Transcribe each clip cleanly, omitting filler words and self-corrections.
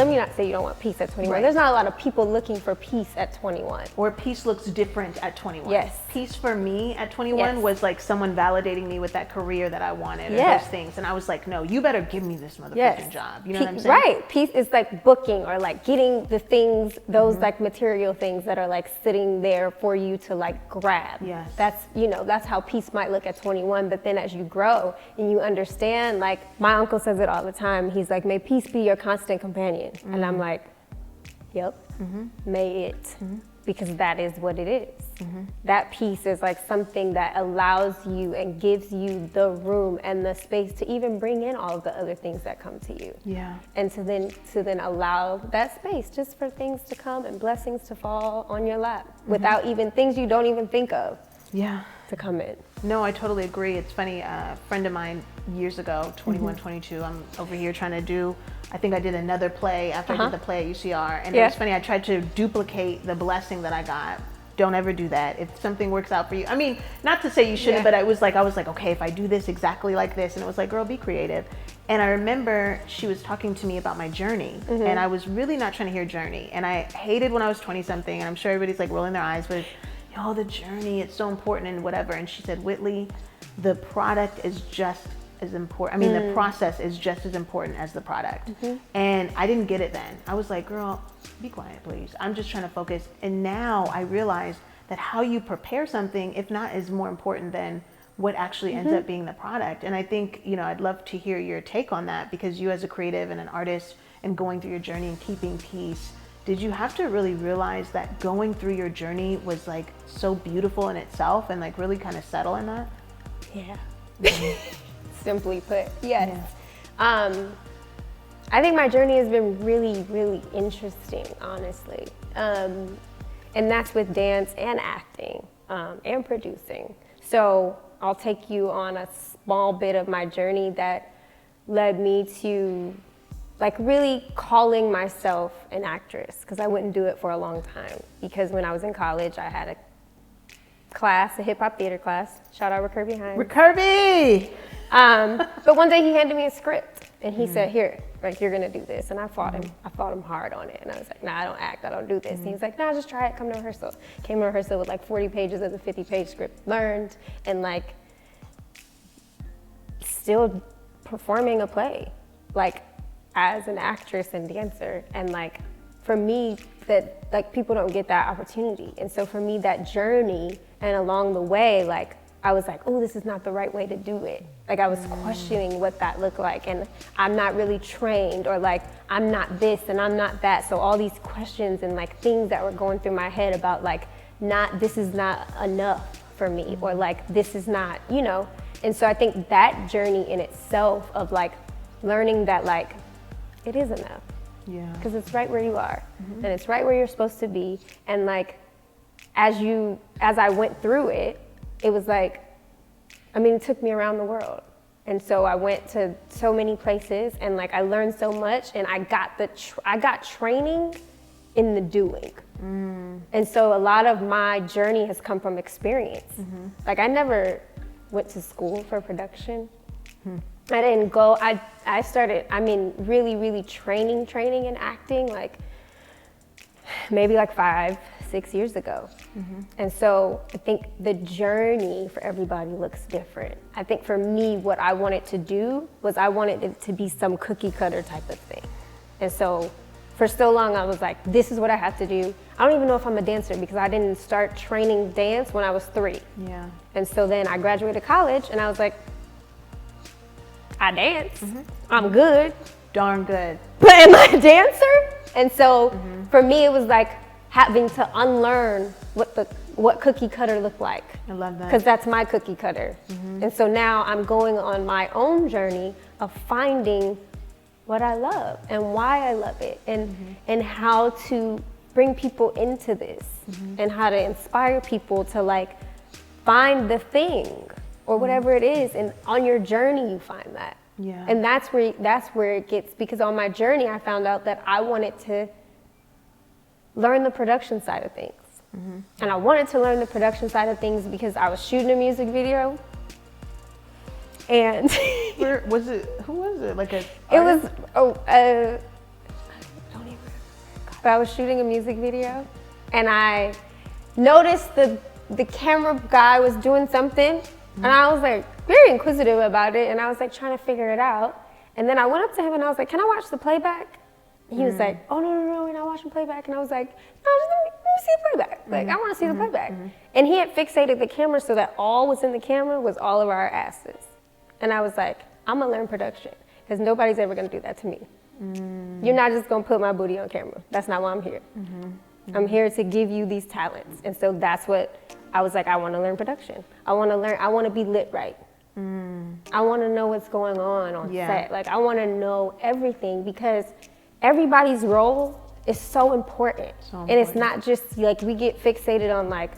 let me not say you don't want peace at 21. Right. There's not a lot of people looking for peace at 21. Or peace looks different at 21. Yes. Peace for me at 21 Yes. was like someone validating me with that career that I wanted, or Yes. those things. And I was like, no, you better give me this motherfucking Yes. job. You know what I'm saying? Right. Peace is like booking or like getting the things, those like material things that are like sitting there for you to like grab. Yes. That's, you know, that's how peace might look at 21. But then as you grow and you understand, like my uncle says it all the time. He's like, may peace be your constant companion. And I'm like, yep, may it, because that is what it is. That peace is like something that allows you and gives you the room and the space to even bring in all of the other things that come to you. Yeah. And to then allow that space just for things to come and blessings to fall on your lap without even things you don't even think of Yeah. to come in. No, I totally agree. It's funny, a friend of mine years ago, 21, 22, I'm over here trying to do, I think I did another play after I did the play at UCR. And it was funny, I tried to duplicate the blessing that I got. Don't ever do that. If something works out for you. I mean, not to say you shouldn't, but I was like, okay, if I do this exactly like this, and it was like, girl, be creative. And I remember she was talking to me about my journey, and I was really not trying to hear journey. And I hated when I was 20 something, and I'm sure everybody's like rolling their eyes, but oh, the journey, it's so important and whatever. And she said, Whitley, the product is just as important. I mean, the process is just as important as the product. And I didn't get it then. I was like, girl, be quiet, please. I'm just trying to focus. And now I realize that how you prepare something, if not, is more important than what actually ends up being the product. And I think, you know, I'd love to hear your take on that, because you as a creative and an artist and going through your journey and keeping peace, did you have to really realize that going through your journey was like so beautiful in itself and like really kind of settle in that? Yeah. Simply put, yes. I think my journey has been really, really interesting, honestly. And that's with dance and acting and producing. So I'll take you on a small bit of my journey that led me to like really calling myself an actress, because I wouldn't do it for a long time. Because when I was in college, I had a class, a hip hop theater class. Shout out Kirby Hines. Kirby! But one day he handed me a script and he said, here, like, you're gonna do this. And I fought him. I fought him hard on it. And I was like, nah, I don't act, I don't do this. And he was like, nah, just try it, come to rehearsal. Came to rehearsal with like 40 pages of the 50-page script, learned, and like still performing a play, like as an actress and dancer. And like, for me, that like people don't get that opportunity. And so for me, that journey and along the way, like, I was like, oh, this is not the right way to do it. Like I was questioning what that looked like, and I'm not really trained, or like, I'm not this and I'm not that. So all these questions and like things that were going through my head about like, this is not enough for me, or like, this is not, you know? And so I think that journey in itself of like learning that like, it is enough. Yeah. Because it's right where you are, and it's right where you're supposed to be. And like, as I went through it, it was like, I mean, it took me around the world. And so I went to so many places, and like I learned so much, and I got training in the doing. And so a lot of my journey has come from experience. Like I never went to school for production. I didn't go, I started, I mean, really, really training in acting, like maybe like 5-6 years ago. And so I think the journey for everybody looks different. I think for me, what I wanted to do was I wanted it to be some cookie cutter type of thing. And so for so long I was like, this is what I have to do. I don't even know if I'm a dancer, because I didn't start training dance when I was 3. Yeah. And so then I graduated college and I was like, I dance, I'm good. Darn good. But am I a dancer? And so for me, it was like having to unlearn what cookie cutter looked like. I love that. Because that's my cookie cutter. And so now I'm going on my own journey of finding what I love and why I love it, and how to bring people into this, and how to inspire people to like find the thing or whatever it is, and on your journey you find that. Yeah. And that's where it gets, because on my journey I found out that I wanted to learn the production side of things. And I wanted to learn the production side of things because I was shooting a music video, and Where was it? Who was it? Like a it was, I but I was shooting a music video, and I noticed the camera guy was doing something, and I was like very inquisitive about it, and I was like trying to figure it out. And then I went up to him and I was like, "Can I watch the playback?" And he was like, "Oh, no, we're not watching playback." And I was like, "No, just let me see the playback. Like, I want to see the playback." And he had fixated the camera so that all was in the camera was all of our asses. And I was like, I'm gonna learn production, because nobody's ever gonna do that to me. You're not just gonna put my booty on camera. That's not why I'm here. I'm here to give you these talents. And so that's what I was like, I want to learn production. I want to be lit right. I want to know what's going on set. Like, I want to know everything, because everybody's role is so important. And it's not just like we get fixated on like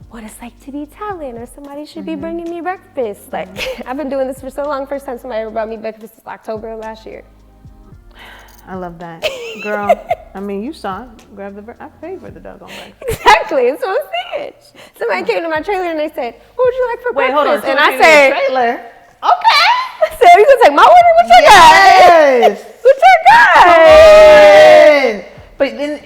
what it's like to be talent, or somebody should be bringing me breakfast. Like, I've been doing this for so long. First time somebody ever brought me breakfast was October of last year. I love that. Girl, I mean, you saw it. Grab the I paid for the doggone breakfast. Exactly, that's what I'm saying. Somebody came to my trailer and they said, "What would you like for breakfast?" Wait, hold on. And I said, trailer. Okay. I said, "You gonna take my order? What you Yes. got? What you got?" But then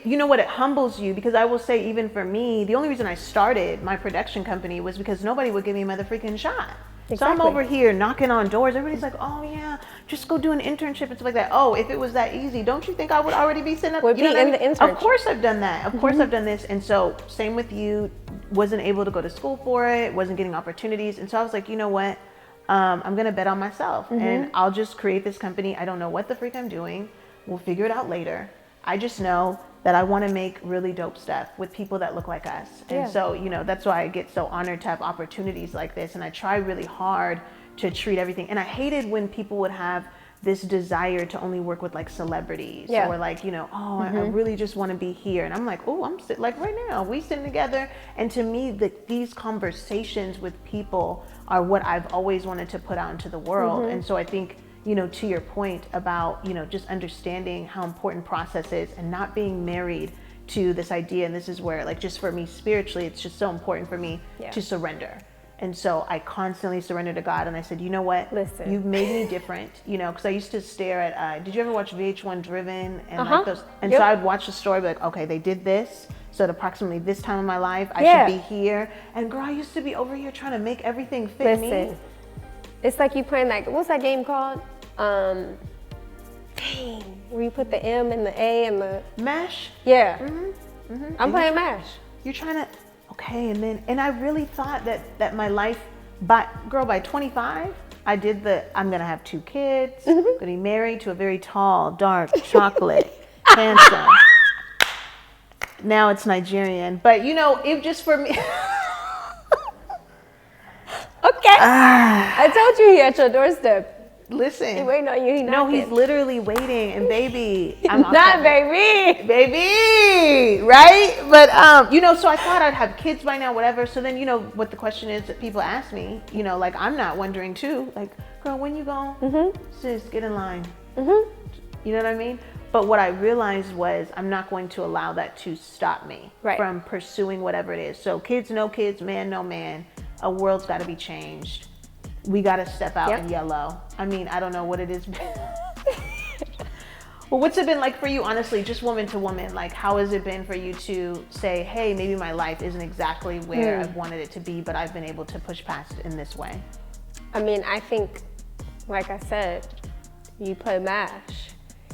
you know what, it humbles you, because I will say, even for me, the only reason I started my production company was because nobody would give me another freaking shot. Exactly. So I'm over here knocking on doors. Everybody's like, "Oh yeah, just go do an internship and stuff like that." Oh, if it was that easy, don't you think I would already be sitting up? Would be in the internship. Of course I've done that. Of course I've done this. And so same with you. Wasn't able to go to school for it. Wasn't getting opportunities. And so I was like, you know what? I'm gonna bet on myself, and I'll just create this company. I don't know what the freak I'm doing. We'll figure it out later. I just know that I want to make really dope stuff with people that look like us. And so, you know, that's why I get so honored to have opportunities like this. And I try really hard to treat everything. And I hated when people would have this desire to only work with like celebrities, or like, you know, oh, I really just want to be here. And I'm like, oh, I'm sitting like right now, we sitting together. And to me, these conversations with people are what I've always wanted to put out into the world. And so I think, you know, to your point about, you know, just understanding how important process is, and not being married to this idea. And this is where, like, just for me spiritually, it's just so important for me to surrender. And so I constantly surrender to God, and I said, you know what? Listen, you've made me different, you know, because I used to stare at, did you ever watch VH1 Driven? And like those, and so I'd watch the story, be like, okay, they did this. So at approximately this time of my life, I should be here. And girl, I used to be over here trying to make everything fit me. It's like you playing like, what's that game called? Dang, where you put the M and the A and the MASH? Yeah. I'm playing MASH. You're trying to, okay, and I really thought that my life, by 25, I did I'm gonna have 2 kids, gonna be married to a very tall, dark, chocolate, handsome. Now it's Nigerian, but you know, it just for me. Okay. I told you he at your doorstep. Listen. He waiting on you. He no, he's literally waiting, and baby, I'm not baby, right? But you know, so I thought I'd have kids by now, whatever. So then, you know, what the question is that people ask me, you know, like I'm not wondering too, like, girl, when you go, sis, get in line. You know what I mean? But what I realized was I'm not going to allow that to stop me from pursuing whatever it is. So kids, no kids, man, no man. A world's got to be changed. We got to step out in yellow. I mean, I don't know what it is. Well, what's it been like for you, honestly, just woman to woman? Like, how has it been for you to say, hey, maybe my life isn't exactly where I've wanted it to be, but I've been able to push past it in this way? I mean, I think, like I said, you play MASH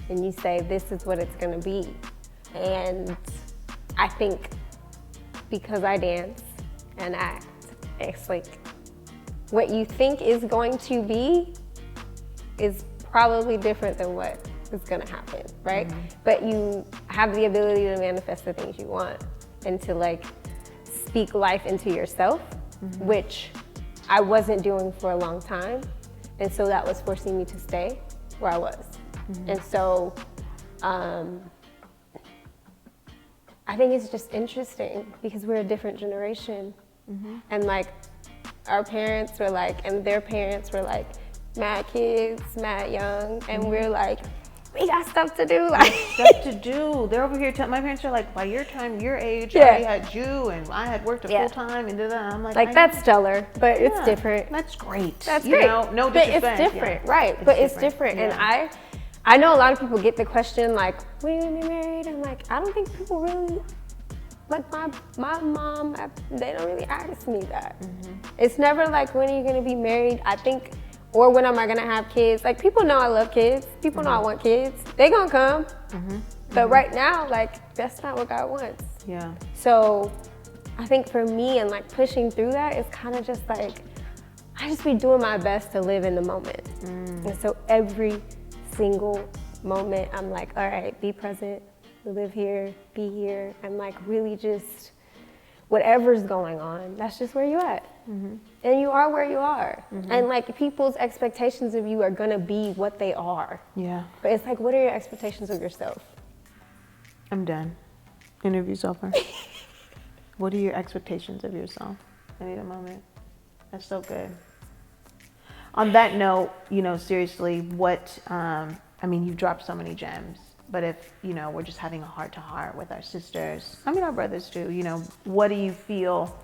and you say, this is what it's going to be. And I think because I dance and act, it's like, what you think is going to be is probably different than what is gonna happen, right? But you have the ability to manifest the things you want and to like speak life into yourself, which I wasn't doing for a long time. And so that was forcing me to stay where I was. And so I think it's just interesting because we're a different generation. And like, our parents were like, and their parents were like, mad kids, mad young, and we're like, we got stuff to do. Like stuff to do. They're over here. My parents are like, by your time, your age, I already had you, and I had worked full time, and I'm like that's stellar, but it's different. That's great. That's great. Know, no disrespect. But it's different, right? But it's different, and I know a lot of people get the question like, when are you gonna be married? I'm like, I don't think people really, like my mom, they don't really ask me that. It's never like, when are you gonna be married? I think, or when am I gonna have kids? Like, people know I love kids. People know I want kids. They gonna come. But right now, like, that's not what God wants. Yeah. So I think for me and like pushing through that, it's kind of just like, I just be doing my best to live in the moment. And so every single moment, I'm like, all right, be present, live here, be here, and like really just, whatever's going on, that's just where you at. And you are where you are. And like people's expectations of you are gonna be what they are. Yeah. But it's like, what are your expectations of yourself? I'm done. Interview's over. What are your expectations of yourself? I need a moment. That's so good. On that note, you know, seriously, what, I mean, you've dropped so many gems, but if, you know, we're just having a heart to heart with our sisters, I mean, our brothers too, you know, what do you feel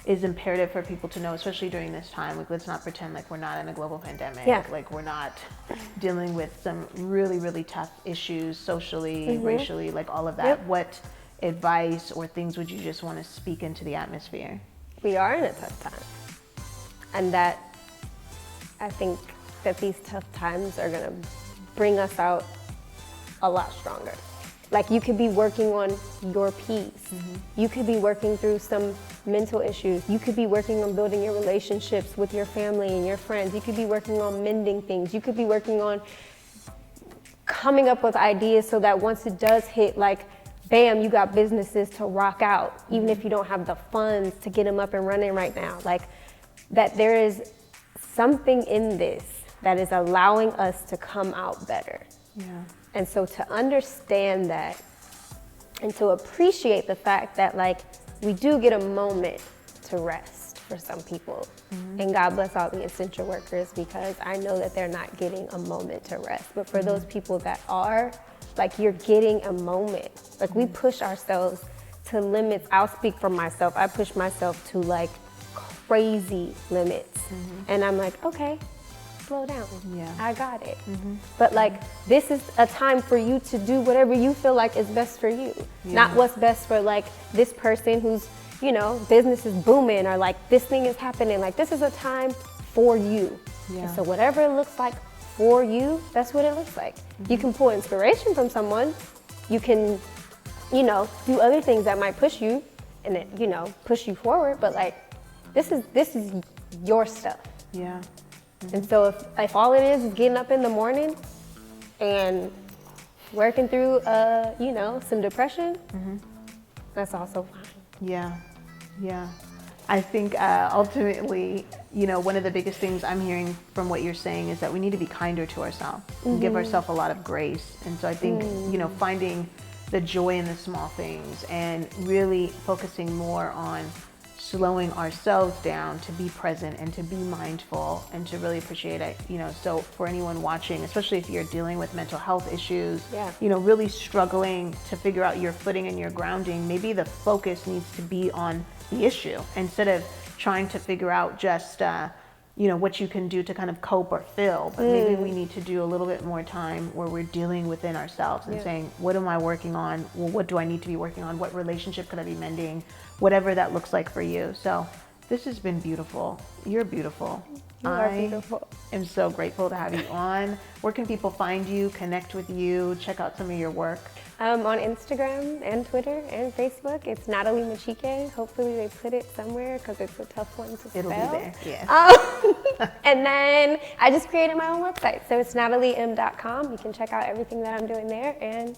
is imperative for people to know, especially during this time? Like, let's not pretend like we're not in a global pandemic. Yeah. Like, we're not dealing with some really, really tough issues socially, racially, like all of that. Yep. What advice or things would you just want to speak into the atmosphere? We are in a tough time. And that, I think that these tough times are gonna bring us out a lot stronger. Like, you could be working on your peace. You could be working through some mental issues. You could be working on building your relationships with your family and your friends. You could be working on mending things. You could be working on coming up with ideas so that once it does hit, like, bam, you got businesses to rock out, even if you don't have the funds to get them up and running right now. Like, that there is something in this that is allowing us to come out better. Yeah. And so to understand that and to appreciate the fact that, like, we do get a moment to rest for some people. And God bless all the essential workers, because I know that they're not getting a moment to rest. But for those people that are, like, you're getting a moment. Like, we push ourselves to limits. I'll speak for myself. I push myself to like crazy limits. And I'm like, okay, slow down. Yeah. I got it. But like, this is a time for you to do whatever you feel like is best for you. Not what's best for like this person who's, you know, business is booming, or like this thing is happening. Like, this is a time for you. And so whatever it looks like for you, that's what it looks like. You can pull inspiration from someone. You can, you know, do other things that might push you and it, you know, push you forward. But like, this is your stuff. Yeah. And so if all it is getting up in the morning and working through, you know, some depression, that's also fine. Yeah. Yeah. I think ultimately, you know, one of the biggest things I'm hearing from what you're saying is that we need to be kinder to ourselves and give ourselves a lot of grace. And so I think, you know, finding the joy in the small things and really focusing more on slowing ourselves down to be present and to be mindful and to really appreciate it. You know, so for anyone watching, especially if you're dealing with mental health issues, you know, really struggling to figure out your footing and your grounding, maybe the focus needs to be on the issue instead of trying to figure out just, you know, what you can do to kind of cope or fill. But maybe we need to do a little bit more time where we're dealing within ourselves and saying, what am I working on? Well, what do I need to be working on? What relationship could I be mending? Whatever that looks like for you. So this has been beautiful. You're beautiful. You are beautiful. I'm so grateful to have you on. Where can people find you, connect with you, check out some of your work? On Instagram and Twitter and Facebook, it's Natali Micciche. Hopefully they put it somewhere because it's a tough one to spell. It'll be there, yeah. And then I just created my own website. So it's nataliem.com. You can check out everything that I'm doing there. And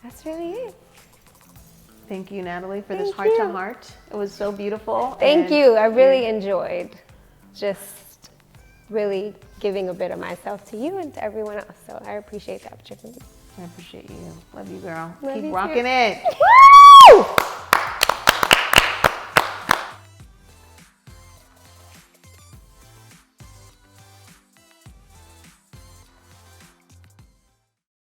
that's really it. Thank you, Natali, for this heart-to-heart. It was so beautiful. Thank you. I really enjoyed just really giving a bit of myself to you and to everyone else. So I appreciate the opportunity. I appreciate you. Love you, girl. Love Keep you rocking too. it. Woo!